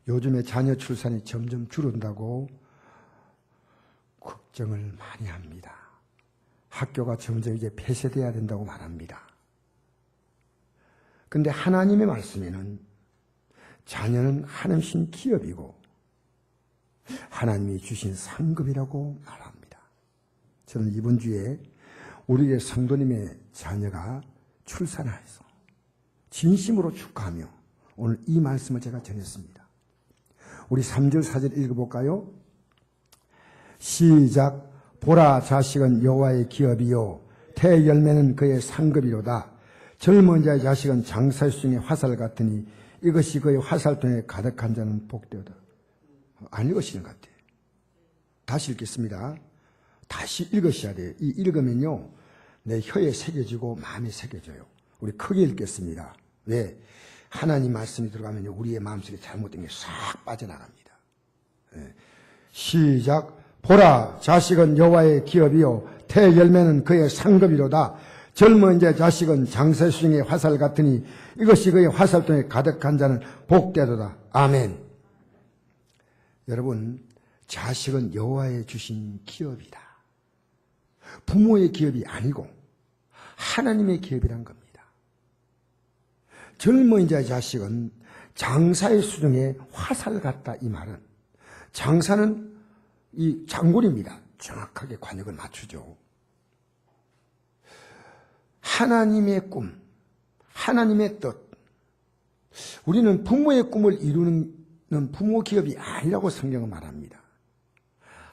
요즘에 자녀 출산이 점점 줄어든다고 걱정을 많이 합니다. 학교가 점점 이제 폐쇄돼야 된다고 말합니다. 그런데 하나님의 말씀에는 자녀는 하나님 신 기업이고 하나님이 주신 상급이라고 말합니다. 저는 이번 주에 우리의 성도님의 자녀가 출산하여서 진심으로 축하하며 오늘 이 말씀을 제가 전했습니다. 우리 3절 4절 읽어볼까요? 시작. 보라, 자식은 여호와의 기업이요 태열매는 그의 상급이로다. 젊은 자의 자식은 장사의 수중의 화살 같으니 이것이 그의 화살통에 가득한 자는 복되다. 안 읽으시는 것 같아요. 다시 읽겠습니다. 다시 읽으셔야 돼요. 이 읽으면요 내 혀에 새겨지고 마음에 새겨져요. 우리 크게 읽겠습니다. 왜? 하나님 말씀이 들어가면 우리의 마음속에 잘못된 게 싹 빠져나갑니다. 시작. 보라, 자식은 여호와의 기업이요 태열매는 그의 상급이로다. 젊은 자 자식은 장사의 수중의 화살 같으니 이것이 그의 화살통에 가득한 자는 복되도다. 아멘. 여러분, 자식은 여호와의 주신 기업이다. 부모의 기업이 아니고 하나님의 기업이란 겁니다. 젊은 자의 자식은 장사의 수중에 화살 같다. 이 말은 장사는 이 장군입니다. 정확하게 관역을 맞추죠. 하나님의 꿈, 하나님의 뜻. 우리는 부모의 꿈을 이루는 부모 기업이 아니라고 성경은 말합니다.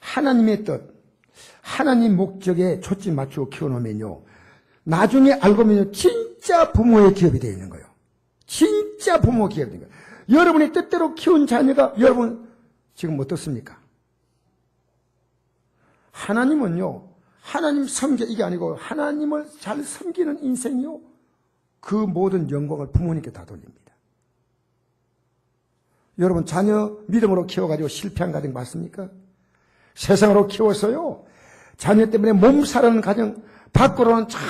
하나님의 뜻, 하나님 목적에 초점 맞추고 키워놓으면요 나중에 알고 보면 진짜 부모의 기업이 되어 있는 거예요. 진짜 부모 기업이 되는 거예요. 여러분의 뜻대로 키운 자녀가 여러분 지금 어떻습니까? 하나님은요 하나님 섬겨 이게 아니고 하나님을 잘 섬기는 인생이요 그 모든 영광을 부모님께 다 돌립니다. 여러분 자녀 믿음으로 키워가지고 실패한 가정 맞습니까? 세상으로 키워서요 자녀 때문에 몸살하는 가정 밖으로는 참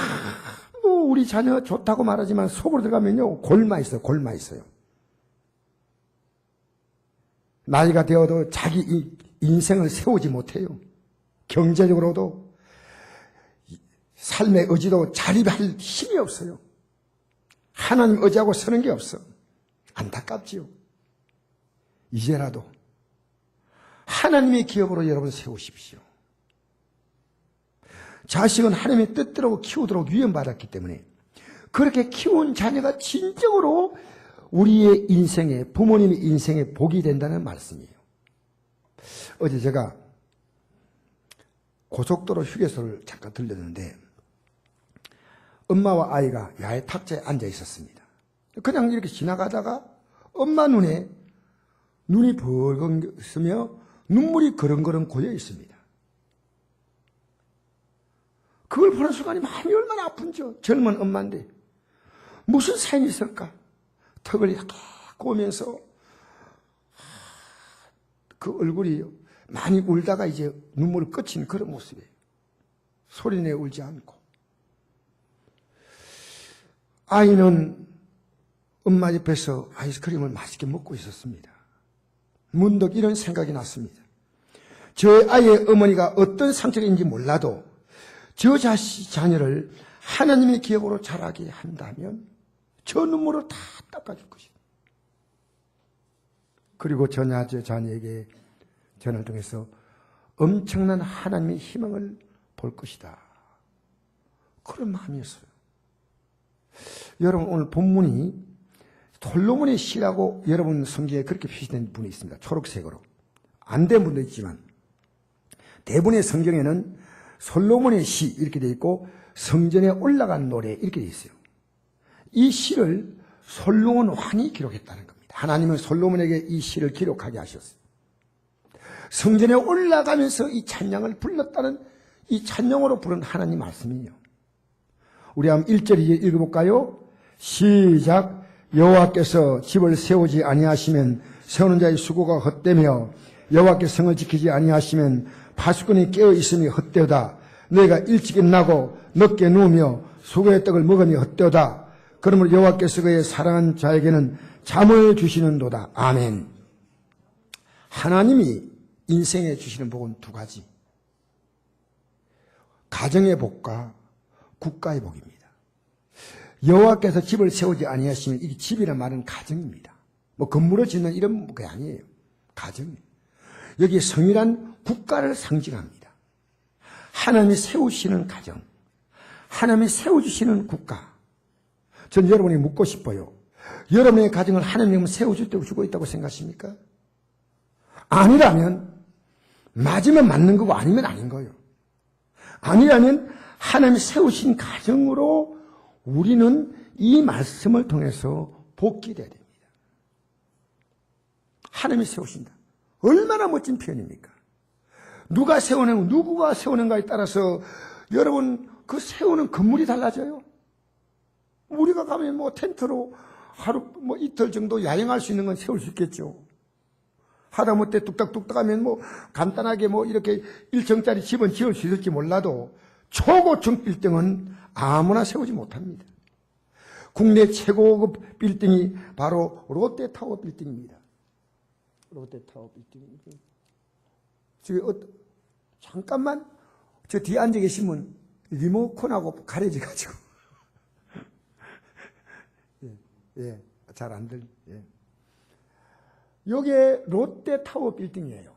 우리 자녀 좋다고 말하지만 속으로 들어가면요 골마 있어요. 나이가 되어도 자기 인생을 세우지 못해요. 경제적으로도 삶의 의지도 자립할 힘이 없어요. 하나님 의지하고 서는 게 없어. 안타깝지요. 이제라도 하나님의 기업으로 여러분 세우십시오. 자식은 하나님의 뜻대로 키우도록 위임받았기 때문에 그렇게 키운 자녀가 진정으로 우리의 인생에 부모님의 인생에 복이 된다는 말씀이에요. 어제 제가 고속도로 휴게소를 잠깐 들렸는데 엄마와 아이가 야외 탁자에 앉아 있었습니다. 그냥 이렇게 지나가다가 엄마 눈에 눈이 벌겋 으며 눈물이 그렁그렁 고여 있습니다. 그걸 보는 순간에 마음이 얼마나 아픈지요. 젊은 엄마인데 무슨 사연이 있을까? 턱을 이렇게 꼬면서 그 얼굴이 많이 울다가 이제 눈물을 끄친 그런 모습이에요. 소리내 울지 않고. 아이는 엄마 옆에서 아이스크림을 맛있게 먹고 있었습니다. 문득 이런 생각이 났습니다. 저 아이의 어머니가 어떤 상처인지 몰라도 저 자녀를 하나님의 기업으로 자라게 한다면 저 눈물을 다 닦아줄 것입니다. 그리고 저 자녀에게 전화를 통해서 엄청난 하나님의 희망을 볼 것이다. 그런 마음이었어요. 여러분 오늘 본문이 솔로몬의 시라고 여러분 성경에 그렇게 표시된 분이 있습니다. 초록색으로. 안 된 분도 있지만 대부분의 성경에는 솔로몬의 시 이렇게 되어 있고 성전에 올라간 노래 이렇게 되어 있어요. 이 시를 솔로몬 왕이 기록했다는 겁니다. 하나님은 솔로몬에게 이 시를 기록하게 하셨어요. 성전에 올라가면서 이 찬양을 불렀다는 이 찬양으로 부른 하나님 말씀이에요. 우리 한번 1절 읽어볼까요? 시작. 여호와께서 집을 세우지 아니하시면 세우는 자의 수고가 헛되며 여호와께 성을 지키지 아니하시면 파수꾼이 깨어 있음이 헛되다. 너희가 일찍 일어나고 늦게 누우며 수고의 떡을 먹으니 헛되다. 그러므로 여호와께서 그의 사랑한 자에게는 잠을 주시는도다. 아멘. 하나님이 인생에 주시는 복은 두 가지. 가정의 복과 국가의 복입니다. 여호와께서 집을 세우지 아니하시면 이 집이란 말은 가정입니다. 뭐 건물을 짓는 이런 게 아니에요. 가정이에요. 여기 성이란 국가를 상징합니다. 하나님이 세우시는 가정, 하나님이 세워주시는 국가. 전 여러분이 묻고 싶어요. 여러분의 가정을 하나님은 세워주고 있다고 생각하십니까? 아니라면 맞으면 맞는 거고 아니면 아닌 거예요. 아니라면 하나님이 세우신 가정으로 우리는 이 말씀을 통해서 복귀돼야 됩니다. 하나님이 세우신다. 얼마나 멋진 표현입니까? 누가 세우는가에 따라서 여러분 그 세우는 건물이 달라져요. 우리가 가면 뭐 텐트로 하루 뭐 이틀 정도 야영할 수 있는 건 세울 수 있겠죠. 하다못해 뚝딱뚝딱 하면 뭐 간단하게 뭐 이렇게 1층짜리 집은 지을 수 있을지 몰라도 초고층 빌딩은 아무나 세우지 못합니다. 국내 최고급 빌딩이 바로 롯데타워 빌딩입니다. 롯데타워 빌딩입니다. 지금 잠깐만 저 뒤에 앉아 계시면 리모컨하고 가려져가지고 예, 잘 안 들. 예. 요게 롯데타워 빌딩이에요.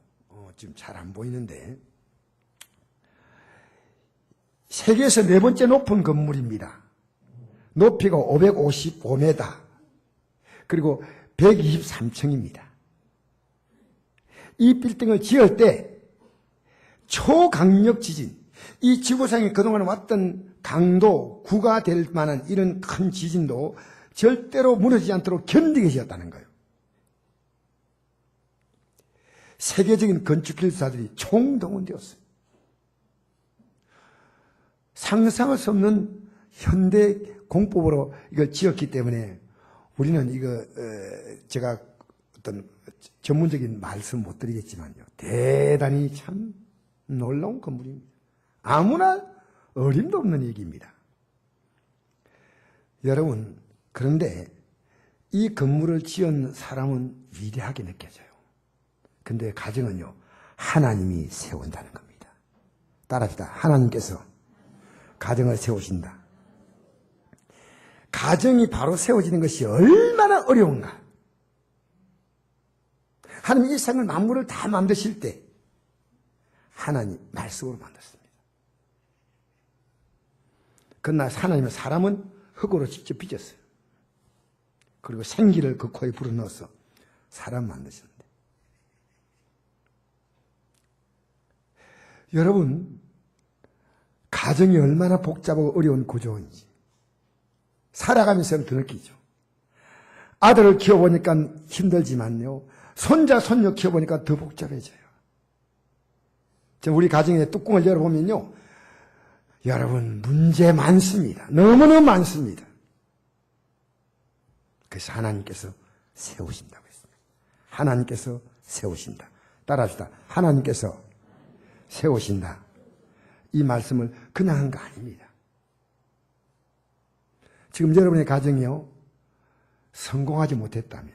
지금 잘 안 보이는데 세계에서 네 번째 높은 건물입니다. 높이가 555m 그리고 123층입니다. 이 빌딩을 지을 때 초강력 지진, 이 지구상에 그동안 왔던 강도 9가 될 만한 이런 큰 지진도 절대로 무너지지 않도록 견디게 지었다는 거예요. 세계적인 건축기술사들이 총동원되었어요. 상상할 수 없는 현대 공법으로 이걸 지었기 때문에 우리는 이거 제가 어떤 전문적인 말씀 못 드리겠지만요. 대단히 참 놀라운 건물입니다. 아무나 어림도 없는 얘기입니다. 여러분, 그런데 이 건물을 지은 사람은 위대하게 느껴져요. 근데 가정은요, 하나님이 세운다는 겁니다. 따라합시다. 하나님께서 가정을 세우신다. 가정이 바로 세워지는 것이 얼마나 어려운가. 하나님 이 세상을 만물을 다 만드실 때 하나님 말씀으로 만들었습니다. 그러나 하나님은 사람은 흙으로 직접 빚었어요. 그리고 생기를 그 코에 불어넣어서 사람 만드셨는데 여러분 가정이 얼마나 복잡하고 어려운 구조인지 살아가면서 더 느끼죠. 아들을 키워보니까 힘들지만요. 손자, 손녀 키워보니까 더 복잡해져요. 우리 가정의 뚜껑을 열어보면요. 여러분 문제 많습니다. 너무너무 많습니다. 그래서 하나님께서 세우신다고 했습니다. 하나님께서 세우신다. 따라합시다. 하나님께서 세우신다. 이 말씀을 그냥 한 거 아닙니다. 지금 여러분의 가정이요. 성공하지 못했다면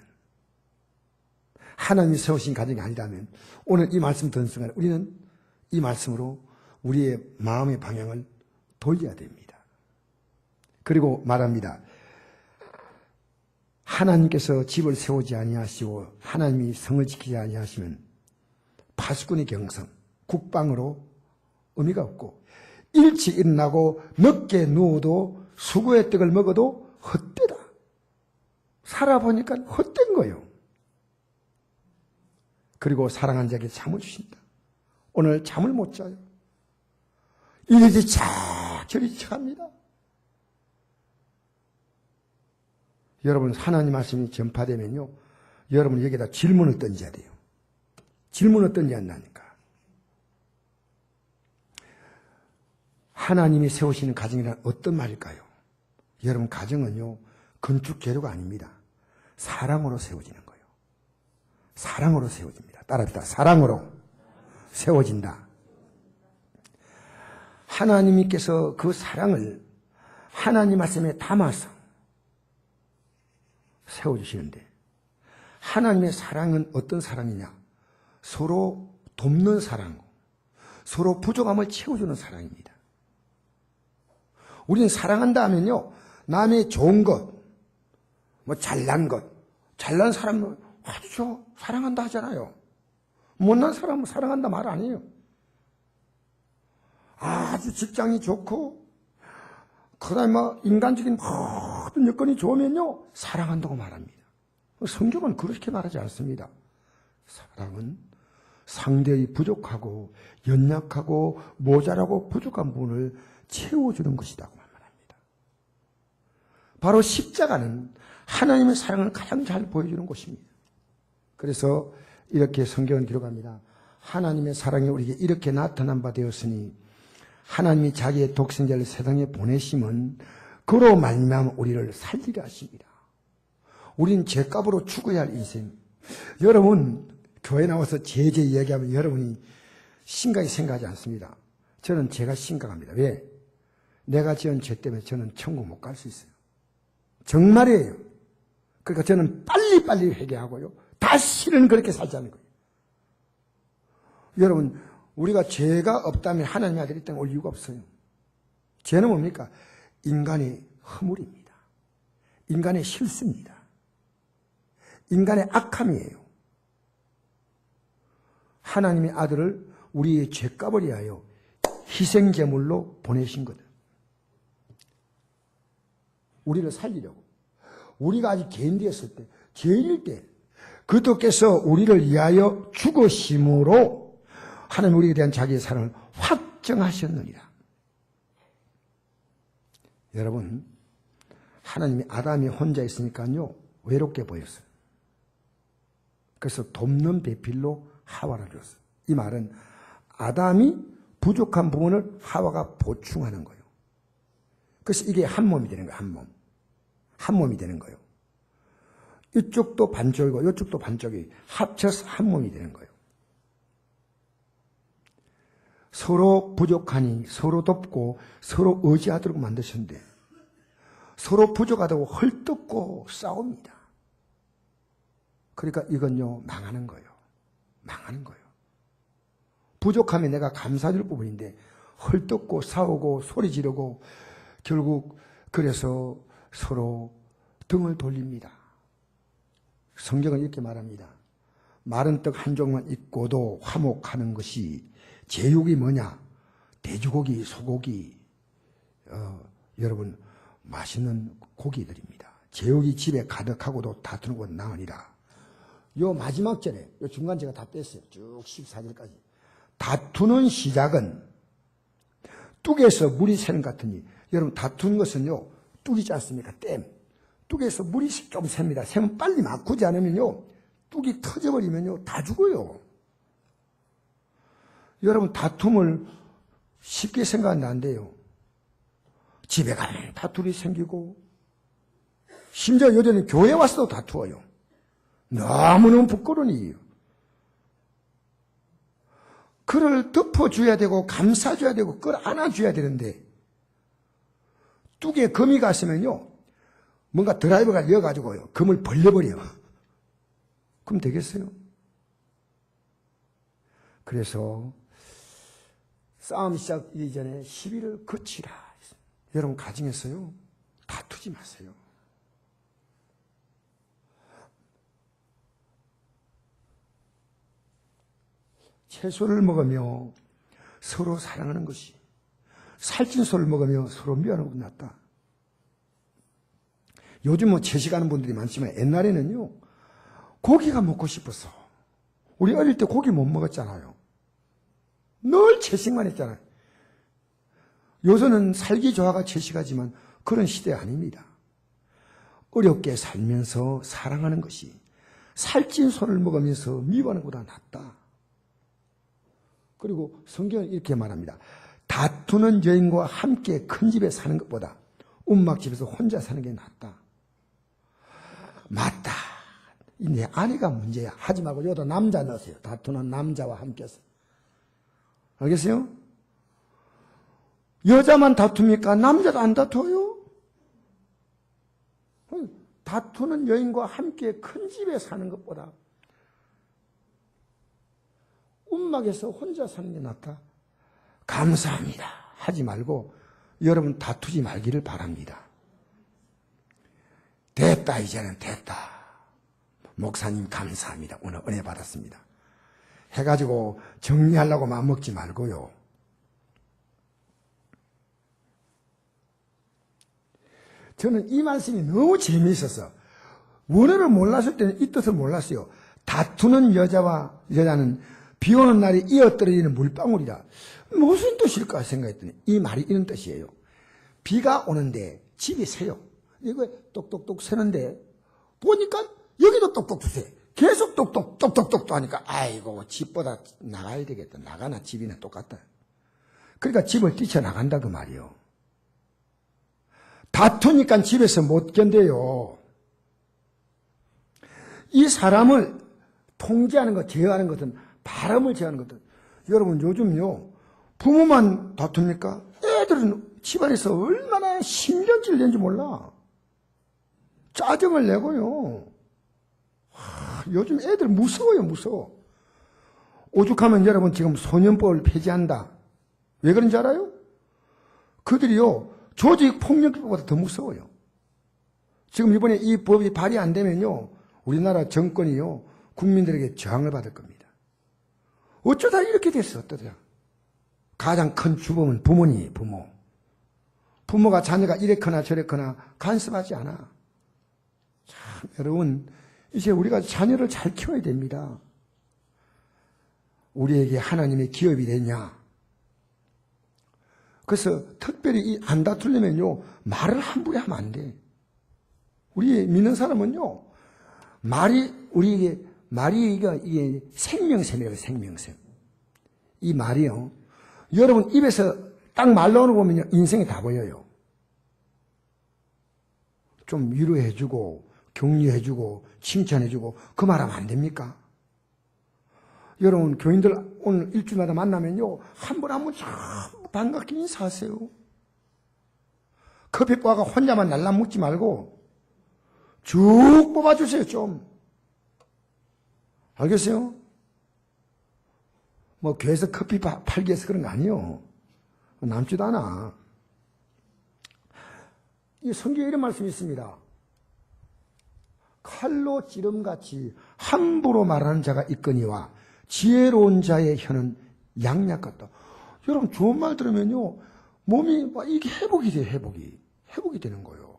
하나님이 세우신 가정이 아니라면 오늘 이 말씀 듣는 순간 우리는 이 말씀으로 우리의 마음의 방향을 돌려야 됩니다. 그리고 말합니다. 하나님께서 집을 세우지 아니하시고 하나님이 성을 지키지 아니하시면 파수꾼의 경성, 국방으로 의미가 없고 일찍 일어나고 늦게 누워도 수고의 떡을 먹어도 헛되다. 살아보니까 헛된 거예요. 그리고 사랑한 자에게 잠을 주신다. 오늘 잠을 못 자요. 이리저리 저리 합니다. 여러분 하나님 말씀이 전파되면요. 여러분 여기다 질문을 던져야 돼요. 질문을 던져야 한다니까. 하나님이 세우시는 가정이란 어떤 말일까요? 여러분 가정은요. 건축 재료가 아닙니다. 사랑으로 세워지는 거예요. 사랑으로 세워집니다. 따라합시다. 사랑으로 세워진다. 하나님께서 그 사랑을 하나님 말씀에 담아서 세워주시는데 하나님의 사랑은 어떤 사랑이냐? 서로 돕는 사랑, 서로 부족함을 채워주는 사랑입니다. 우리는 사랑한다 하면요, 남의 좋은 것, 뭐 잘난 것, 잘난 사람은 아주 사랑한다 하잖아요. 못난 사람은 사랑한다 말 아니에요. 아주 직장이 좋고, 그 다음에 뭐 인간적인 모든 여건이 좋으면요, 사랑한다고 말합니다. 성경은 그렇게 말하지 않습니다. 사랑은 상대의 부족하고 연약하고 모자라고 부족한 부분을 채워주는 것이라고 말합니다. 바로 십자가는 하나님의 사랑을 가장 잘 보여주는 곳입니다. 그래서 이렇게 성경은 기록합니다. 하나님의 사랑이 우리에게 이렇게 나타난 바 되었으니 하나님이 자기의 독생자를 세상에 보내심은 그로 말미암아 우리를 살리려 하십니다. 우린 죄값으로 죽어야 할 인생. 여러분 교회 나와서 죄 이야기하면 여러분이 심각하게 생각하지 않습니다. 저는 제가 심각합니다. 왜? 내가 지은 죄 때문에 저는 천국 못 갈 수 있어요. 정말이에요. 그러니까 저는 빨리빨리 회개하고요, 다시는 그렇게 살지 않는 거예요. 여러분, 우리가 죄가 없다면 하나님의 아들이 땅에 올 이유가 없어요. 죄는 뭡니까? 인간의 허물입니다. 인간의 실수입니다. 인간의 악함이에요. 하나님의 아들을 우리의 죄값을 위하여 희생제물로 보내신 거다. 우리를 살리려고. 우리가 아직 개인되었을 때, 죄인일 때 그리스도께서 우리를 위하여 죽으심으로 하나님 우리에 대한 자기의 사랑을 확정하셨느니라. 여러분, 하나님이 아담이 혼자 있으니까요, 외롭게 보였어요. 그래서 돕는 배필로 하와를 줬어요. 이 말은 아담이 부족한 부분을 하와가 보충하는 거예요. 그래서 이게 한 몸이 되는 거예요. 한 몸. 한 몸이 되는 거예요. 이쪽도 반쪽이고 이쪽도 반쪽이 합쳐서 한 몸이 되는 거예요. 서로 부족하니 서로 돕고 서로 의지하도록 만드셨는데 서로 부족하다고 헐뜯고 싸웁니다. 그러니까 이건요, 망하는 거예요. 망하는 거예요. 부족하면 내가 감사줄 부분인데 헐뜯고 싸우고 소리 지르고 결국 그래서 서로 등을 돌립니다. 성경은 이렇게 말합니다. 마른 떡 한 조각만 있고도 화목하는 것이 제육이 뭐냐? 돼지고기, 소고기, 여러분 맛있는 고기들입니다. 제육이 집에 가득하고도 다투는 건 나으니라. 요 마지막 절에, 요 중간 제가 다 뺐어요. 쭉 14절까지. 다투는 시작은 뚝에서 물이 새는 것 같으니, 여러분 다투는 것은요, 뚝이지 않습니까? 댐. 뚝에서 물이 좀 셉니다. 새면 빨리 막구지 않으면요, 뚝이 터져버리면요, 다 죽어요. 여러분 다툼을 쉽게 생각하면 안 돼요. 집에 가면 다툼이 생기고, 심지어 요즘에 교회 와서도 다투어요. 너무너무 부끄러운 일이에요. 그를 덮어줘야 되고 감싸줘야 되고 끌어안아줘야 되는데 뚝에 금이 갔으면요, 뭔가 드라이버가 이어가지고요, 금을 벌려버려. 그럼 되겠어요? 그래서 싸움 시작 이전에 시비를 그치라. 여러분 가정에서요, 다투지 마세요. 채소를 먹으며 서로 사랑하는 것이, 살찐 소를 먹으며 서로 미워하는 것보다 낫다. 요즘 뭐 채식하는 분들이 많지만 옛날에는요, 고기가 먹고 싶어서, 우리 어릴 때 고기 못 먹었잖아요. 늘 채식만 했잖아요. 요새는 살기 좋아가 채식하지만 그런 시대 아닙니다. 어렵게 살면서 사랑하는 것이 살찐 소를 먹으면서 미워하는 것보다 낫다. 그리고 성경은 이렇게 말합니다. 다투는 여인과 함께 큰 집에 사는 것보다 움막집에서 혼자 사는 게 낫다. 맞다. 내 아내가 문제야. 하지 말고 여기다 남자 넣으세요. 다투는 남자와 함께서. 알겠어요? 여자만 다툽니까? 남자도 안 다투어요? 다투는 여인과 함께 큰 집에 사는 것보다 천막에서 혼자 사는 게 낫다. 감사합니다 하지 말고 여러분 다투지 말기를 바랍니다. 됐다, 이제는 됐다. 목사님 감사합니다. 오늘 은혜 받았습니다. 해가지고 정리하려고 마음먹지 말고요. 저는 이 말씀이 너무 재미있어서 원어를 몰랐을 때는 이 뜻을 몰랐어요. 다투는 여자는 비 오는 날에 이어떨어지는 물방울이라. 무슨 뜻일까 생각했더니 이 말이 이런 뜻이에요. 비가 오는데 집이 새요. 이거 똑똑똑 새는데 보니까 여기도 똑똑똑 새. 계속 똑똑똑똑똑 하니까 아이고 집보다 나가야 되겠다. 나가나 집이나 똑같다. 그러니까 집을 뛰쳐나간다 그 말이요. 다투니까 집에서 못 견뎌요. 이 사람을 통제하는 것, 제어하는 것은 바람을 제어하는 것은 여러분 요즘요 부모만 다툽니까? 애들은 집안에서 얼마나 신경질 내는지 몰라. 짜증을 내고요. 요즘 애들 무서워요, 무서워. 오죽하면 여러분 지금 소년법을 폐지한다. 왜 그런지 알아요? 그들이요 조직폭력법보다 더 무서워요. 지금 이번에 이 법이 발의 안 되면요 우리나라 정권이요 국민들에게 저항을 받을 겁니다. 어쩌다 이렇게 됐어. 어떠냐. 가장 큰 주범은 부모니 부모. 부모가 자녀가 이랬거나 저랬거나 간섭하지 않아. 참 여러분 이제 우리가 자녀를 잘 키워야 됩니다. 우리에게 하나님의 기업이 되냐. 그래서 특별히 안 다투려면요 말을 함부로 하면 안 돼. 우리 믿는 사람은요 말이 이게 생명샘이에요. 생명샘. 이 말이요 여러분 입에서 딱 말 나오는 거 보면요 인생이 다 보여요. 좀 위로해주고 격려해주고 칭찬해주고 그 말하면 안 됩니까? 여러분 교인들 오늘 일주일마다 만나면요 한 번 한 번 참 반갑게 인사하세요. 커피바가 혼자만 날라먹지 말고 쭉 뽑아주세요. 좀 알겠어요? 뭐 교회에서 커피 팔기 위해서 그런 거 아니에요. 남지도 않아. 이 성경에 이런 말씀이 있습니다. 칼로 찌름같이 함부로 말하는 자가 있거니와 지혜로운 자의 혀는 양약 같다. 여러분 좋은 말 들으면요 몸이 막 이게 회복이 돼요. 회복이 되는 거예요.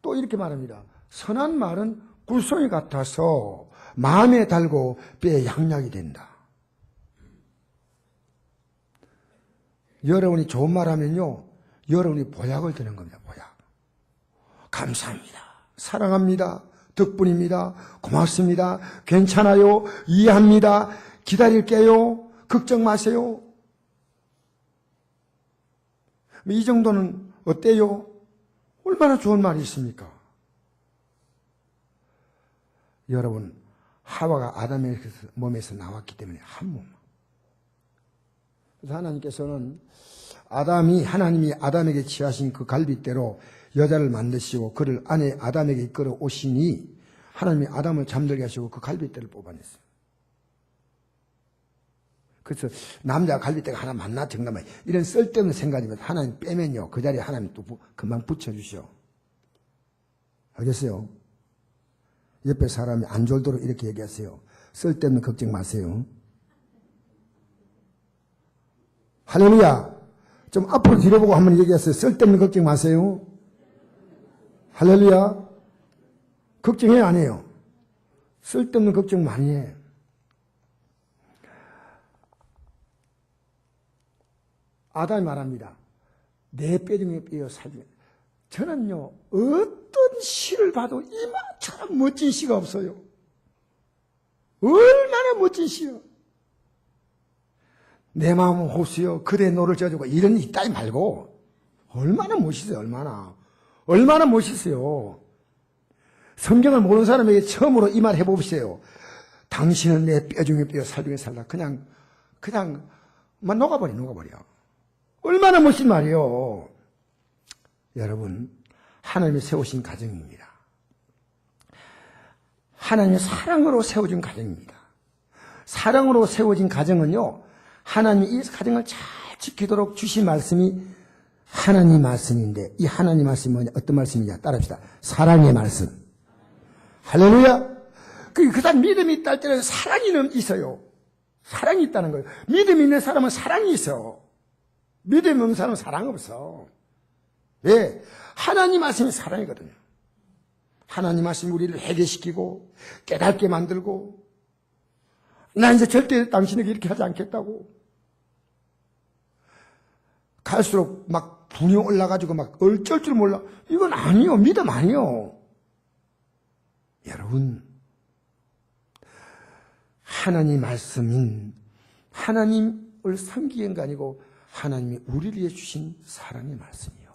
또 이렇게 말합니다. 선한 말은 꿀송이 같아서 마음에 달고 뼈에 양약이 된다. 여러분이 좋은 말 하면요 여러분이 보약을 드는 겁니다. 보약. 감사합니다. 사랑합니다. 덕분입니다. 고맙습니다. 괜찮아요. 이해합니다. 기다릴게요. 걱정 마세요. 이 정도는 어때요? 얼마나 좋은 말이 있습니까? 여러분 하와가 아담의 몸에서 나왔기 때문에 한 몸. 그래서 하나님께서는 하나님이 아담에게 취하신 그 갈빗대로 여자를 만드시고 그를 아내 아담에게 이끌어 오시니 하나님이 아담을 잠들게 하시고 그 갈빗대를 뽑아냈어요. 그래서 남자 갈빗대가 하나 만나 정답만 이런 쓸데없는 생각이면 하나님 빼면요 그 자리에 하나님 또 금방 붙여주셔. 알겠어요? 옆에 사람이 안 졸도록 이렇게 얘기하세요. 쓸데없는 걱정 마세요. 할렐루야. 좀 앞으로 뒤로 보고 한번 얘기하세요. 쓸데없는 걱정 마세요. 할렐루야. 걱정해요 안 해요? 쓸데없는 걱정 많이 해. 아담이 말합니다. 내 뼈 중에 뼈여 살면. 저는요 어떤 시를 봐도 이만처럼 멋진 시가 없어요. 얼마나 멋진 시요. 내 마음은 호수여 그대 노를 져주고 이런 이따위 말고 얼마나 멋있어요. 얼마나 멋있어요. 성경을 모르는 사람에게 처음으로 이 말 해보세요. 당신은 내 뼈 중에 뼈 살 중에 살라. 그냥 막 녹아버려. 얼마나 멋진 말이에요. 여러분 하나님이 세우신 가정입니다. 하나님의 사랑으로 세워진 가정입니다. 사랑으로 세워진 가정은요, 하나님이 이 가정을 잘 지키도록 주신 말씀이 하나님 말씀인데, 이 하나님 말씀이 뭐냐, 어떤 말씀이냐, 따라합시다. 사랑의 말씀. 할렐루야! 그 다음 믿음이 있다 때는 사랑이 있어요. 사랑이 있다는 거예요. 믿음이 있는 사람은 사랑이 있어. 믿음이 없는 사람은 사랑 없어. 왜? 하나님 말씀이 사랑이거든요. 하나님 말씀이 우리를 회개시키고 깨닫게 만들고, 나 이제 절대 당신에게 이렇게 하지 않겠다고. 갈수록 막 분이 올라가지고 막 어쩔 줄 몰라. 이건 아니요. 믿음 아니요. 여러분, 하나님 말씀인 하나님을 섬기는 게 아니고 하나님이 우리를 위해 주신 사랑의 말씀이요.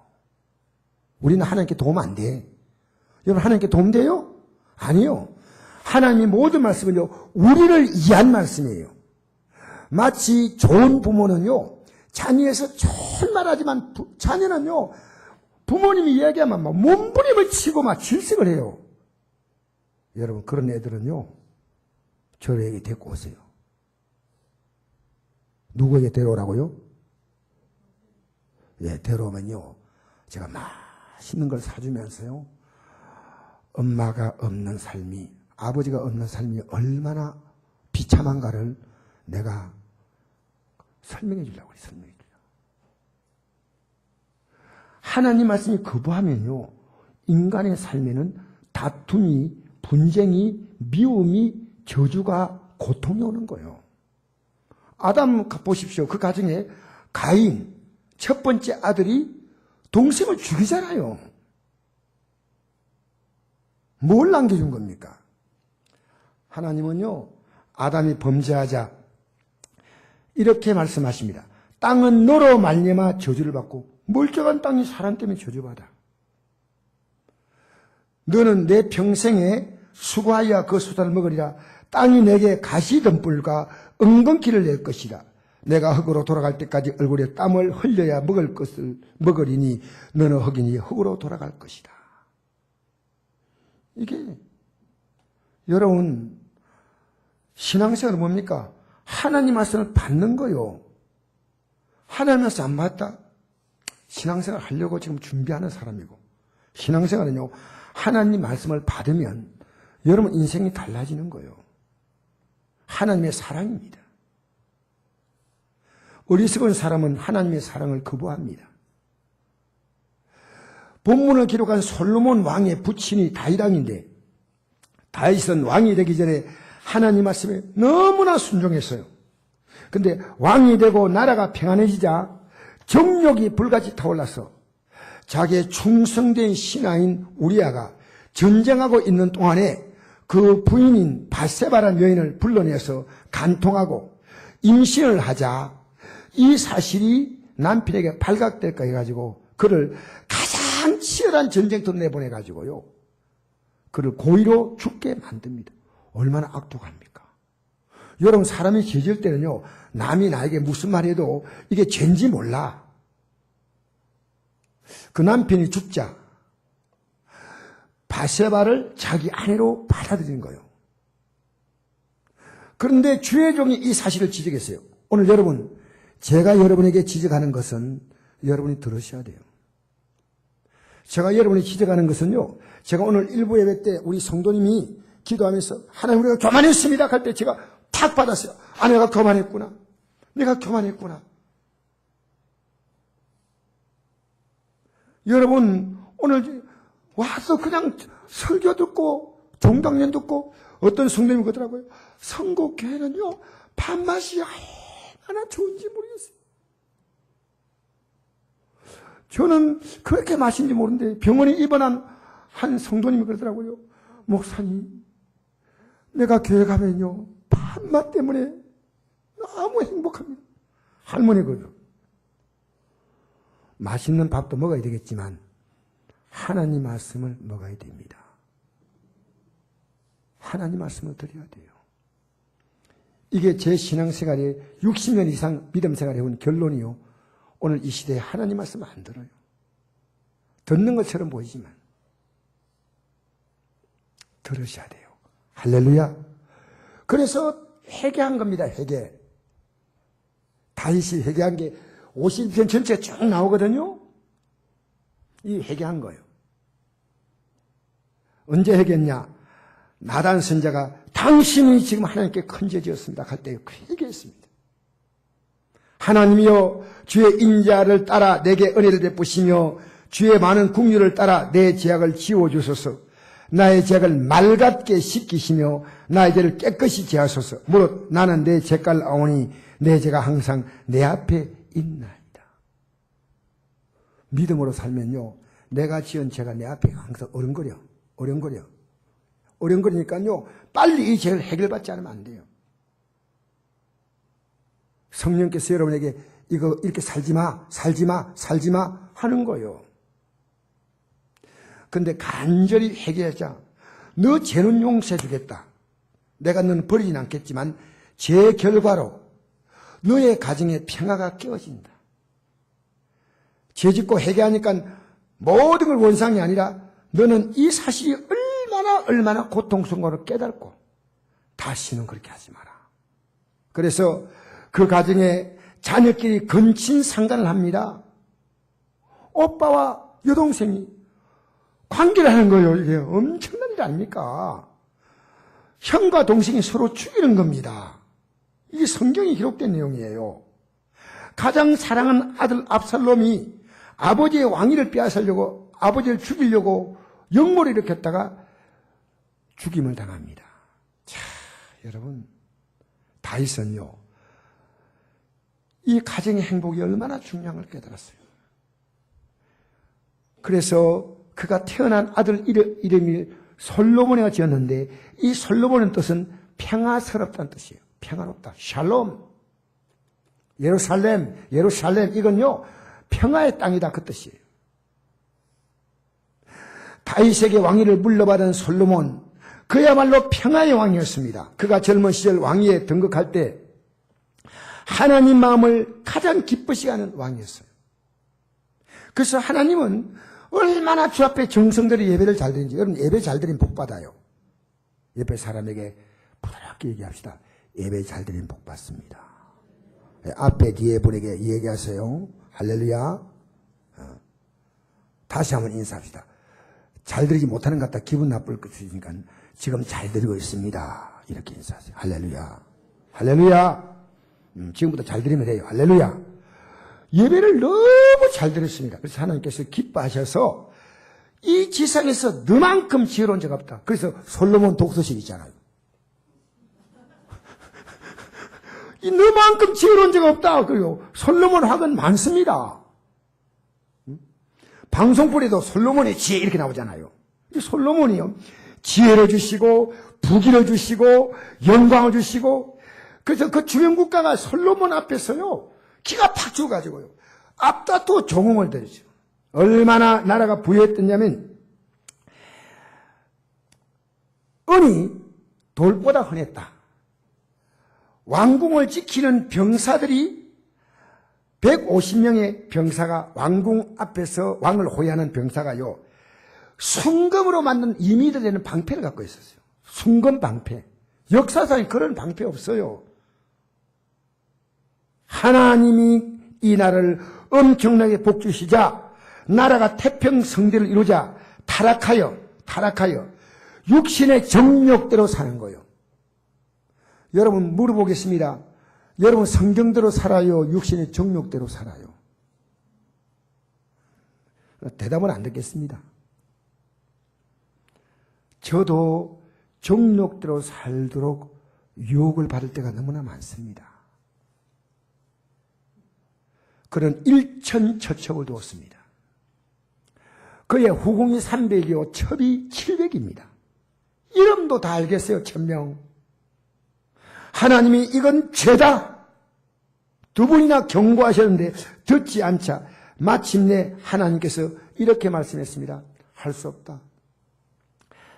우리는 하나님께 도움 안 돼. 여러분, 하나님께 도움 돼요? 아니요. 하나님이 모든 말씀은요, 우리를 위한 말씀이에요. 마치 좋은 부모는요, 자녀에서 좋은 말하지만 자녀는요, 부모님이 이야기하면 막 몸부림을 치고 막 질색을 해요. 여러분, 그런 애들은요, 저에게 데리고 오세요. 누구에게 데려오라고요? 예, 데려오면요, 제가 맛있는 걸 사주면서요, 엄마가 없는 삶이, 아버지가 없는 삶이 얼마나 비참한가를 내가 설명해 주려고 그래, 설명해 주려고. 하나님 말씀이 거부하면요, 인간의 삶에는 다툼이, 분쟁이, 미움이, 저주가, 고통이 오는 거예요. 아담 보십시오. 그 가정에 가인, 첫 번째 아들이 동생을 죽이잖아요. 뭘 남겨준 겁니까? 하나님은요, 아담이 범죄하자 이렇게 말씀하십니다. 땅은 너로 말미암아 저주를 받고 멀쩡한 땅이 사람 때문에 저주받아. 너는 내 평생에 수고하여 그 수단을 먹으리라. 땅이 내게 가시덤불과 엉겅퀴를 낼 것이다. 내가 흙으로 돌아갈 때까지 얼굴에 땀을 흘려야 먹을 것을 먹으리니 너는 흙이니 흙으로 돌아갈 것이다. 이게 여러분, 신앙생활은 뭡니까? 하나님 말씀을 받는 거요. 하나님 말씀 안 받다? 신앙생활 하려고 지금 준비하는 사람이고, 신앙생활은요, 하나님 말씀을 받으면 여러분 인생이 달라지는 거예요. 하나님의 사랑입니다. 어리석은 사람은 하나님의 사랑을 거부합니다. 본문을 기록한 솔로몬 왕의 부친이 다윗왕인데, 다윗은 왕이 되기 전에 하나님 말씀에 너무나 순종했어요. 근데 왕이 되고 나라가 평안해지자 정욕이 불같이 타올라서 자기의 충성된 신하인 우리아가 전쟁하고 있는 동안에 그 부인인 바세바라는 여인을 불러내서 간통하고 임신을 하자 이 사실이 남편에게 발각될까 해가지고 그를 가장 치열한 전쟁터로 내보내가지고요, 그를 고의로 죽게 만듭니다. 얼마나 악독합니까? 여러분, 사람이 죄질 때는요, 남이 나에게 무슨 말 해도 이게 죄인지 몰라. 그 남편이 죽자 바세바를 자기 아내로 받아들인 거예요. 그런데 주의 종이 이 사실을 지적했어요. 오늘 여러분, 제가 여러분에게 지적하는 것은 여러분이 들으셔야 돼요. 제가 여러분이 지적하는 것은요, 제가 오늘 일부 예배 때 우리 성도님이 기도하면서 하나님 우리가 교만했습니다 할 때 제가 탁 받았어요. 아, 내가 교만했구나. 내가 교만했구나. 여러분, 오늘 와서 그냥 설교 듣고 종강연 듣고 어떤 성도님이 그러더라고요. 선곡교회는요, 밥맛이 얼마나 좋은지 모르겠어요. 저는 그렇게 맛있는지 모르는데 병원에 입원한 한 성도님이 그러더라고요. 목사님, 내가 교회 가면요, 밥맛 때문에 너무 행복합니다. 할머니거든요. 맛있는 밥도 먹어야 되겠지만 하나님 말씀을 먹어야 됩니다. 하나님 말씀을 드려야 돼요. 이게 제 신앙생활에 60년 이상 믿음생활에 해온 결론이요. 오늘 이 시대에 하나님 말씀 안 들어요. 듣는 것처럼 보이지만 들으셔야 돼요. 할렐루야. 그래서 회개한 겁니다. 회개. 다윗이 회개한 게 51편 전체가 쭉 나오거든요. 이 회개한 거예요. 언제 회개했냐? 나단 선자가 당신이 지금 하나님께 큰 죄 지었습니다 할 때 회개했습니다. 하나님이여 주의 인자를 따라 내게 은혜를 베푸시며 주의 많은 긍휼을 따라 내 죄악을 지워주소서. 나의 죄악을 맑게 씻기시며 나의 죄를 깨끗이 제하소서. 무릇 나는 내 죄갈 아오니 내 죄가 항상 내 앞에 있나이다. 믿음으로 살면요, 내가 지은 죄가 내 앞에 항상 어령거리니까요 빨리 이 죄를 해결받지 않으면 안 돼요. 성령께서 여러분에게 이거 이렇게 살지마 하는 거예요. 근데 간절히 회개하자. 너 죄는 용서해 주겠다. 내가 너는 버리진 않겠지만 죄 결과로 너의 가정에 평화가 깨어진다. 죄 짓고 회개하니까 모든 걸 원상이 아니라 너는 이 사실이 얼마나 고통스러운 걸 깨닫고 다시는 그렇게 하지 마라. 그래서 그 가정에 자녀끼리 근친상간을 합니다. 오빠와 여동생이 관계를 하는 거예요. 이게 엄청난 일 아닙니까? 형과 동생이 서로 죽이는 겁니다. 이게 성경에 기록된 내용이에요. 가장 사랑하는 아들 압살롬이 아버지의 왕위를 빼앗으려고, 아버지를 죽이려고 역모를 일으켰다가 죽임을 당합니다. 자, 여러분, 다윗은요, 이 가정의 행복이 얼마나 중요한 걸 깨달았어요. 그래서 그가 태어난 아들 이름이 솔로몬이가 지었는데, 이 솔로몬의 뜻은 평화스럽다는 뜻이에요. 평화롭다. 샬롬. 예루살렘, 이건요, 평화의 땅이다. 그 뜻이에요. 다윗에게 왕위를 물려받은 솔로몬, 그야말로 평화의 왕이었습니다. 그가 젊은 시절 왕위에 등극할 때 하나님 마음을 가장 기쁘시게 하는 왕이었어요. 그래서 하나님은 얼마나 주 앞에 정성들이 예배를 잘 드리는지, 여러분 예배 잘 드리면 복 받아요. 옆에 사람에게 부드럽게 얘기합시다. 예배 잘 드리면 복 받습니다. 앞에 뒤에 분에게 얘기하세요. 할렐루야. 다시 한번 인사합시다. 잘 드리지 못하는 것 같다 기분 나쁠 것이니까 지금 잘 드리고 있습니다. 이렇게 인사하세요. 할렐루야. 할렐루야. 지금부터 잘 드리면 돼요. 할렐루야. 예배를 너무 잘 드렸습니다. 그래서 하나님께서 기뻐하셔서 이 지상에서 너만큼 지혜로운 자가 없다. 그래서 솔로몬 독서실 있잖아요. 이 너만큼 지혜로운 자가 없다. 그리고 솔로몬 학은 많습니다. 방송불에도 솔로몬의 지혜 이렇게 나오잖아요. 솔로몬이요, 지혜를 주시고 부귀를 주시고 영광을 주시고, 그래서 그 주변 국가가 솔로몬 앞에서요 기가 팍 죽어가지고요 앞다투어 종응을 드리죠. 얼마나 나라가 부유했더냐면 은이 돌보다 흔했다. 왕궁을 지키는 병사들이 150명의 병사가 왕궁 앞에서 왕을 호위하는 병사가요 순금으로 만든 2m 되는 방패를 갖고 있었어요. 순금 방패. 역사상에 그런 방패 없어요. 하나님이 이 나라를 엄청나게 복주시자 나라가 태평성대를 이루자 타락하여 육신의 정욕대로 사는 거예요. 여러분 물어보겠습니다. 여러분 성경대로 살아요? 육신의 정욕대로 살아요? 대답은 안 듣겠습니다. 저도 정욕대로 살도록 유혹을 받을 때가 너무나 많습니다. 그는 일천처첩을 두었습니다. 그의 후궁이 300이요 첩이 700입니다. 이름도 다 알겠어요. 1000명. 하나님이 이건 죄다 두 분이나 경고하셨는데 듣지 않자 마침내 하나님께서 이렇게 말씀했습니다. 할 수 없다.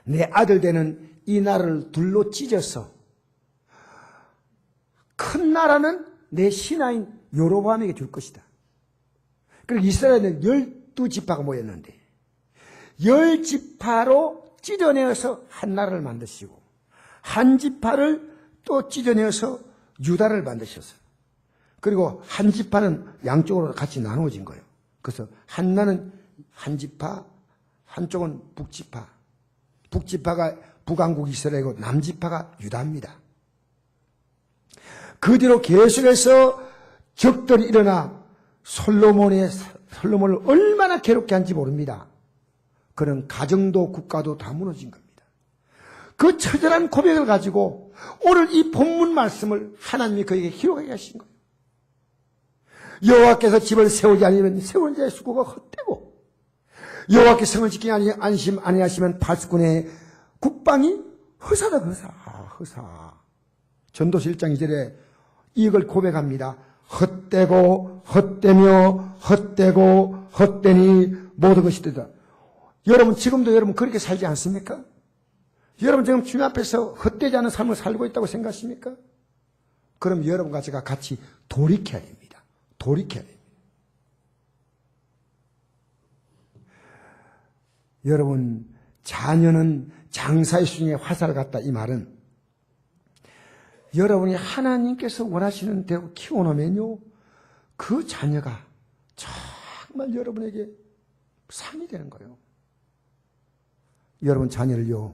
내 아들 되는 이 나라를 둘로 찢어서 큰 나라는 내 신하인 여로보암에게 줄 것이다. 그리고 이스라엘은 12지파가 모였는데 10지파로 찢어내어서 한 나라를 만드시고 한 지파를 또 찢어내어서 유다를 만드셨어요. 그리고 한 지파는 양쪽으로 같이 나누어진 거예요. 그래서 한나는 한 지파, 한쪽은 북지파. 북지파가 북왕국 이스라엘이고 남지파가 유다입니다. 그 뒤로 계속해서 적들이 일어나 솔로몬을 얼마나 괴롭게 한지 모릅니다. 그런 가정도 국가도 다 무너진 겁니다. 그 처절한 고백을 가지고 오늘 이 본문 말씀을 하나님이 그에게 기록하게 하신 거예요. 여호와께서 집을 세우지 않으면 세운 자의 수고가 헛되고 여호와께서 성을 지키지 아니하시면 파수꾼의 국방이 허사다. 허사. 전도서 1장 2절에 이걸 고백합니다. 헛되고 헛되며 헛되고 헛되니 모든 것이 되다. 여러분 지금도 여러분 그렇게 살지 않습니까? 여러분 지금 주님 앞에서 헛되지 않은 삶을 살고 있다고 생각하십니까? 그럼 여러분과 제가 같이 돌이켜야 됩니다. 돌이켜야 됩니다. 여러분 자녀는 장사의 수중에 화살 같다 이 말은 여러분이 하나님께서 원하시는 대로 키워놓으면요 그 자녀가 정말 여러분에게 상이 되는 거예요. 여러분 자녀를요,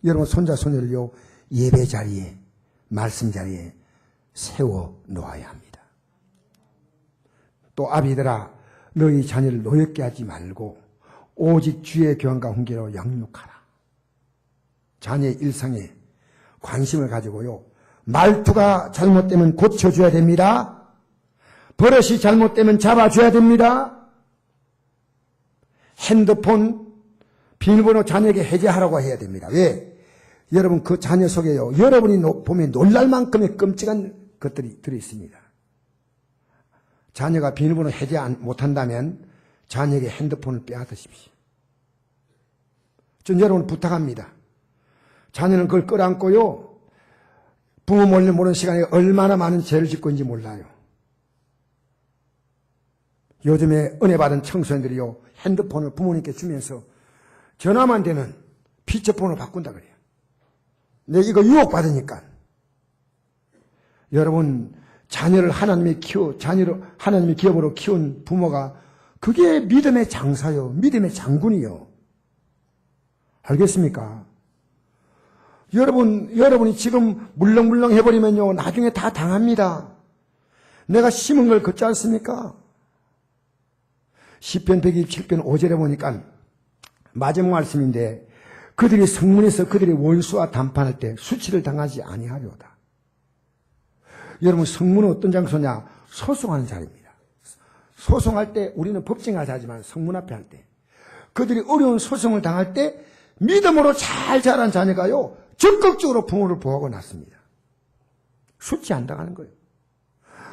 여러분 손자 손녀를요 예배 자리에 말씀 자리에 세워 놓아야 합니다. 또 아비들아 너희 자녀를 노엽게 하지 말고 오직 주의 교훈과 훈계로 양육하라. 자녀의 일상에 관심을 가지고요. 말투가 잘못되면 고쳐줘야 됩니다. 버릇이 잘못되면 잡아줘야 됩니다. 핸드폰 비밀번호 자녀에게 해제하라고 해야 됩니다. 왜? 여러분 그 자녀 속에요. 여러분이 보면 놀랄 만큼의 끔찍한 것들이 들어있습니다. 자녀가 비밀번호 해제 못한다면 자녀에게 핸드폰을 빼앗으십시오. 전 여러분 부탁합니다. 자녀는 그걸 끌어안고요. 부모 몰래 모르는 시간에 얼마나 많은 죄를 짓고 있는지 몰라요. 요즘에 은혜 받은 청소년들이요. 핸드폰을 부모님께 주면서 전화만 되면 피처폰으로 바꾼다 그래요. 내 이거 유혹받으니까. 여러분 자녀를 하나님의 기업으로 키운 부모가 그게 믿음의 장사요. 믿음의 장군이요. 알겠습니까? 여러분이 지금 물렁물렁 해버리면요. 나중에 다 당합니다. 내가 심은 걸 걷지 않습니까? 시편 127편 5절에 보니까 마지막 말씀인데 그들이 성문에서 그들의 원수와 담판할 때 수치를 당하지 아니하려다. 여러분 성문은 어떤 장소냐? 소송하는 자리입니다. 소송할 때 우리는 법정에서 하지만 성문 앞에 할 때 그들이 어려운 소송을 당할 때 믿음으로 잘 자란 자녀가요. 적극적으로 부모를 보호하고 났습니다. 수치 안 당하는 거예요.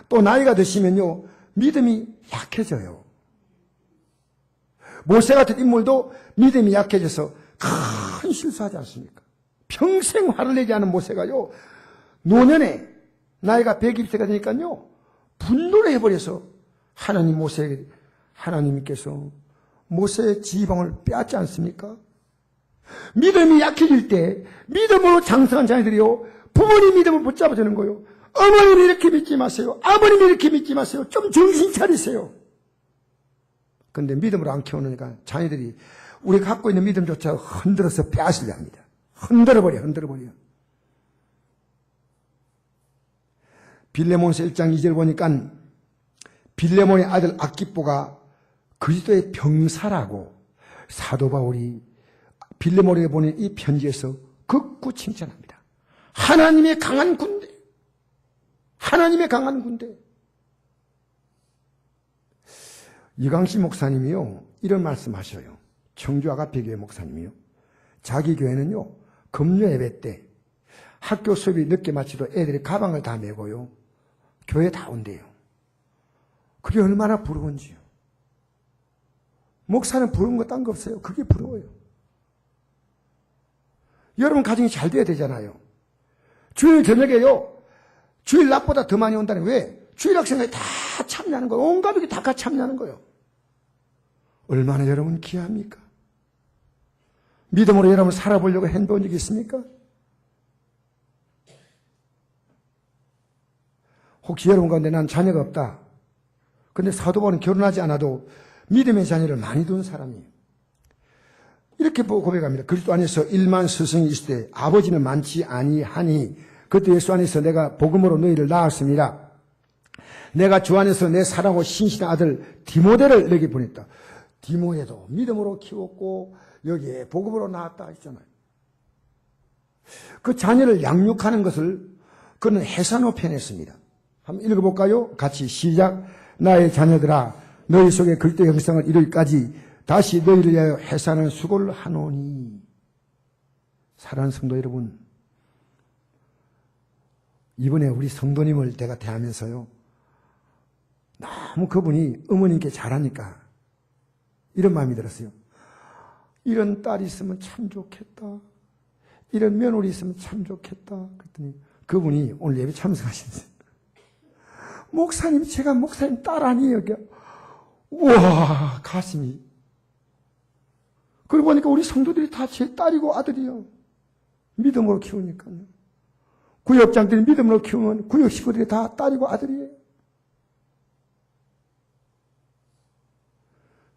또 나이가 드시면요. 믿음이 약해져요. 모세 같은 인물도 믿음이 약해져서 큰 실수하지 않습니까? 평생 화를 내지 않은 모세가요. 노년에 나이가 120세가 되니까요. 분노를 해버려서 하나님께서 모세의 지방을 빼앗지 않습니까? 믿음이 약해질 때 믿음으로 장성한 자녀들이요. 부모님 믿음을 붙잡아주는 거예요. 어머님 이렇게 믿지 마세요. 아버님 이렇게 믿지 마세요. 좀 정신 차리세요. 그런데 믿음으로 안 키워놓으니까 자녀들이 우리가 갖고 있는 믿음조차 흔들어서 빼앗으려 합니다. 흔들어버려. 빌레몬서 1장 2절 보니까 빌레몬의 아들 아키뽀가 그리스도의 병사라고 사도 바울이 빌레몬에게 보낸 이 편지에서 극구 칭찬합니다. 하나님의 강한 군대. 이광식 목사님이요. 이런 말씀하셔요. 청주 아가페교회 목사님이요. 자기 교회는요. 금요 예배 때 학교 수업이 늦게 마치도 애들이 가방을 다 메고요. 교회 다 온대요. 그게 얼마나 부러운지요. 목사는 부러운 거 딴 거 없어요. 그게 부러워요. 여러분 가정이 잘 돼야 되잖아요. 주일 저녁에요. 주일 낮보다 더 많이 온다는 왜? 주일 학생들이 다 참여하는 거예요. 온 가족이 다 같이 참여하는 거예요. 얼마나 여러분 귀합니까? 믿음으로 여러분 살아보려고 해본 적이 있습니까? 혹시 여러분 가운데 난 자녀가 없다. 근데 사도 바울은 결혼하지 않아도 믿음의 자녀를 많이 둔 사람이에요. 이렇게 고백합니다. 그리스도 안에서 일만 스승이 있을 때 아버지는 많지 아니하니 그때 예수 안에서 내가 복음으로 너희를 낳았습니다. 내가 주 안에서 내 사랑하고 신실한 아들 디모데를 너에게 보냈다. 디모데도 믿음으로 키웠고 여기에 복음으로 낳았다 했잖아요. 그 자녀를 양육하는 것을 그는 해산으로 표현했습니다. 한번 읽어볼까요? 같이 시작. 나의 자녀들아 너희 속에 그리스도의 형상을 이루기까지 다시 너희를 위하여 해산하는 수고를 하노니. 사랑하는 성도 여러분, 이번에 우리 성도님을 내가 대하면서요, 너무 그분이 어머님께 잘하니까 이런 마음이 들었어요. 이런 딸이 있으면 참 좋겠다. 이런 며느리 있으면 참 좋겠다. 그랬더니 그분이 오늘 예배 참석하셨어요. 목사님, 제가 목사님 딸 아니에요. 우와, 가슴이. 그러고 보니까 우리 성도들이 다 제 딸이고 아들이요. 믿음으로 키우니까요. 구역장들이 믿음으로 키우면 구역 식구들이 다 딸이고 아들이에요.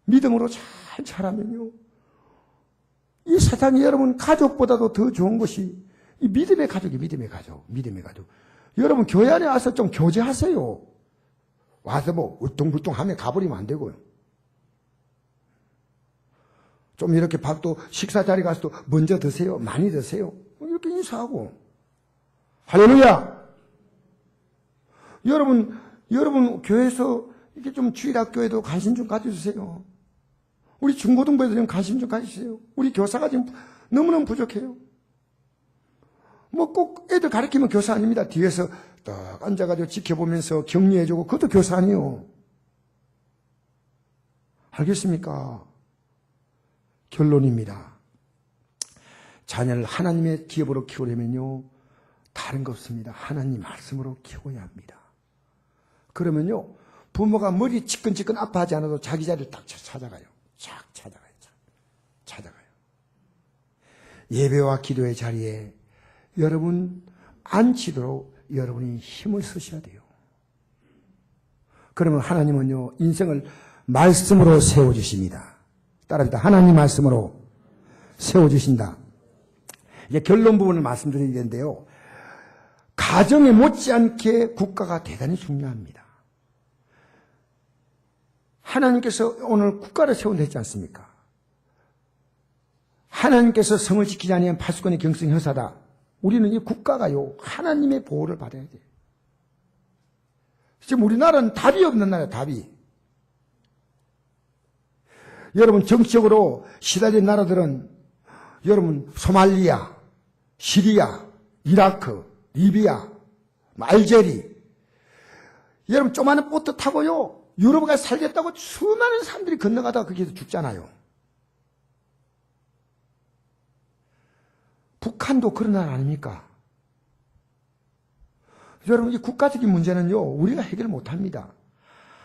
믿음으로 잘 자라면요. 이 세상에 여러분 가족보다도 더 좋은 것이 이 믿음의 가족이 믿음의 가족. 여러분 교회 안에 와서 좀 교제하세요. 와서 뭐 울퉁불퉁 하면 가버리면 안 되고요. 좀 이렇게 밥도 식사 자리 가서도 먼저 드세요. 많이 드세요. 이렇게 인사하고. 할렐루야! 여러분 교회에서 이렇게 좀 주일학교에도 관심 좀 가져주세요. 우리 중고등부에도 좀 관심 좀 가지세요. 우리 교사가 지금 너무너무 부족해요. 뭐 꼭 애들 가르치면 교사 아닙니다. 뒤에서 딱 앉아가지고 지켜보면서 격려해주고 그것도 교사 아니에요. 알겠습니까? 결론입니다. 자녀를 하나님의 기업으로 키우려면요, 다른 거 없습니다. 하나님 말씀으로 키워야 합니다. 그러면요, 부모가 머리 지끈지끈 아파하지 않아도 자기 자리를 딱 찾아가요. 찾아가요. 예배와 기도의 자리에 여러분 앉히도록 여러분이 힘을 쓰셔야 돼요. 그러면 하나님은요, 인생을 말씀으로 세워주십니다. 따라합니다. 하나님 말씀으로 세워주신다. 이제 결론 부분을 말씀드려야 되는데요. 가정에 못지않게 국가가 대단히 중요합니다. 하나님께서 오늘 국가를 세운다 했지 않습니까? 하나님께서 성을 지키지 아니하면 파수꾼의 경성이 허사다. 우리는 이 국가가요, 하나님의 보호를 받아야 돼요. 지금 우리나라는 답이 없는 나라예요, 답이. 여러분, 정치적으로 시달린 나라들은 여러분, 소말리아, 시리아, 이라크, 리비아, 알제리. 여러분, 조그마한 보트 타고요, 유럽에 가서 살겠다고 수많은 사람들이 건너가다가 거기서 죽잖아요. 북한도 그런 나라 아닙니까? 여러분, 이 국가적인 문제는요, 우리가 해결 못합니다.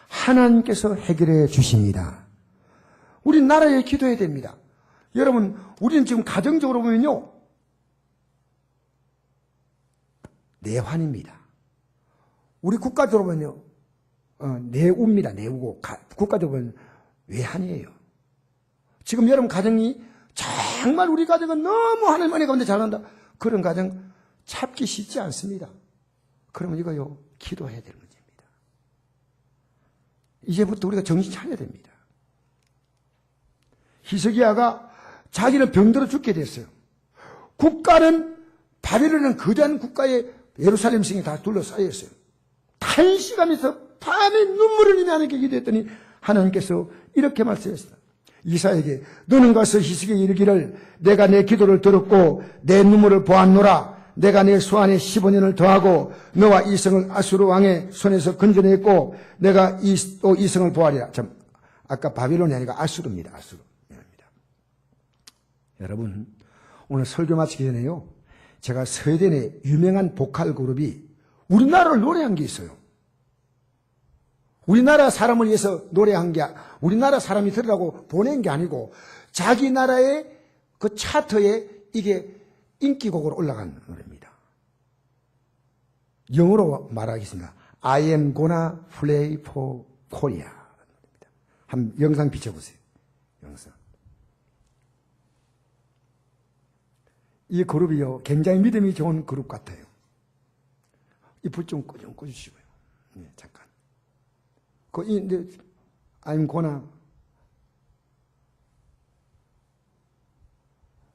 하나님께서 해결해 주십니다. 우리 나라에 기도해야 됩니다. 여러분, 우리는 지금 가정적으로 보면요, 내환입니다. 우리 국가적으로 보면요, 내우입니다. 내우고, 국가적으로 보면 외환이에요. 지금 여러분 가정이 정말 우리 가정은 너무 하나님 은혜 가운데 잘한다. 그런 가정 찾기 쉽지 않습니다. 그러면 이거요, 기도해야 될 문제입니다. 이제부터 우리가 정신 차려야 됩니다. 히스기야가 자기는 병들어 죽게 됐어요. 국가는 바벨론은 거대한 국가에 예루살렘 성이 다 둘러싸여 있어요. 탄식하면서 밤에 눈물을 흘리며 하나님께 기도했더니 하나님께서 이렇게 말씀하셨습니다. 이사에게 너는 가서 히스기야에게 이르기를 내가 내 기도를 들었고 내 눈물을 보았노라. 내가 내 소환에 15년을 더하고 너와 이 성을 아수르 왕의 손에서 건져냈고 내가 또 이 성을 보아리라. 참, 아까 바빌론이 아니라 아수르입니다. 아수르. 미안합니다. 여러분, 오늘 설교 마치기 전에요, 제가 스웨덴의 유명한 보컬 그룹이 우리나라를 노래한 게 있어요. 우리나라 사람을 위해서 노래한 게, 우리나라 사람이 들으라고 보낸 게 아니고 자기 나라의 그 차트에 이게 인기곡으로 올라간 노래입니다. 영어로 말하겠습니다. I am gonna play for Korea. 한번 영상 비춰보세요. 영상. 이 그룹이요, 굉장히 믿음이 좋은 그룹 같아요. 이 불 좀 꺼주시고요. 네, 잠깐. I'm gonna.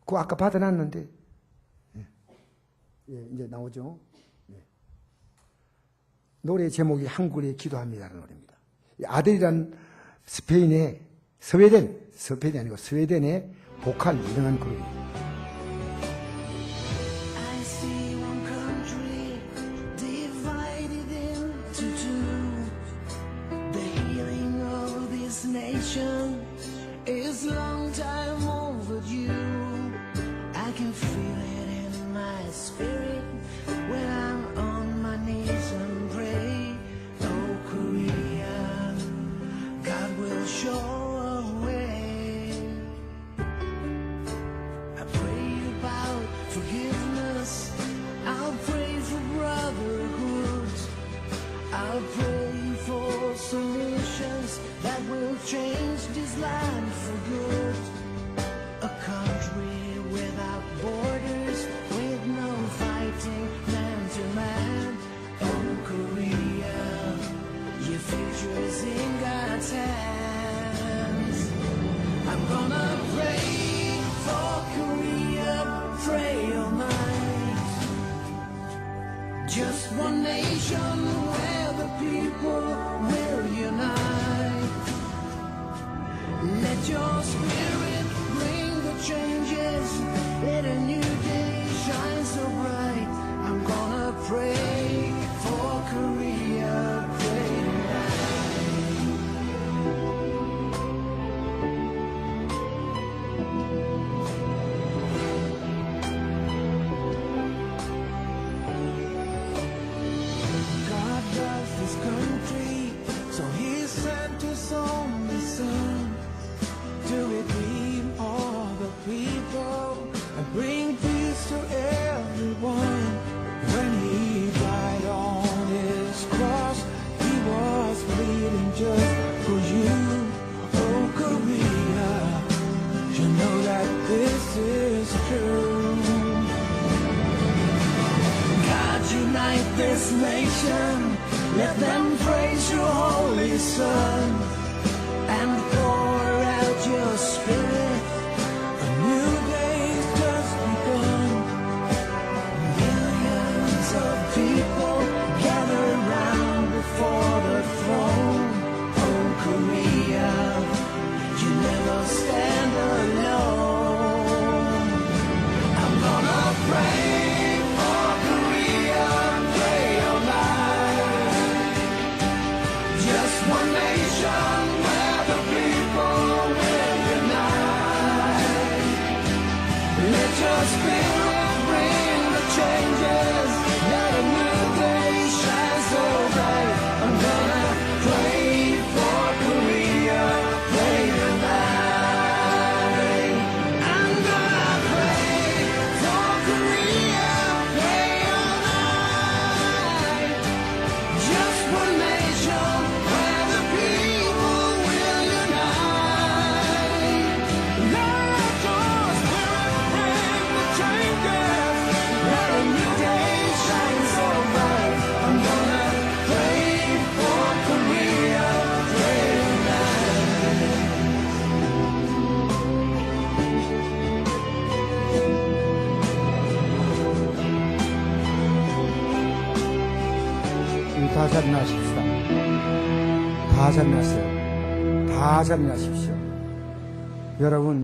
그거 아까 받아놨는데. 예, 이제 나오죠. 예. 노래 제목이 한국에 기도합니다라는 노래입니다. 아델이란 스페인이 아니고 스웨덴의 보컬 유명한 그룹이에요. I see one country divided into two. The healing of this nation is long time overdue. I can feel it in my spirit when I'm on my knees and pray. Oh Korea, God will show a way. I pray about forgiveness. I'll pray for brotherhood. I'll pray for solutions that will change this land for good. A country without borders, with no fighting man to man. Oh Korea, your future is in God's hands. I'm gonna pray for Korea, pray all night. Just one nation where the people will unite. Let your spirit bring the changes. Let a new day shine so bright. I'm gonna pray for Korea, pray tonight. God loves this country, so He sent His only Son to redeem all the people and bring peace to everyone. When He died on His cross, He was bleeding just for you. Oh Korea, you know that this is true. God, unite this nation. Let them praise your holy Son and pour out your Spirit. A new day's just begun. Millions of people gather round before the throne. Oh Korea, you never stand alone. I'm gonna pray for Korea, pray all night. Just one nation where the people will unite. Let your spirit bring the changes. Let a new day shine so bright. I'm gonna pray for Korea, pray tonight. I'm gonna pray for Korea, pray all night. Just one nation where the people will unite. Let your spirit bring the changes. Let a new day shine so bright. I'm gonna pray for Korea, pray tonight. 우리 다 자리나십시다. 다 자리나세요. 다 자리나십시오. 여러분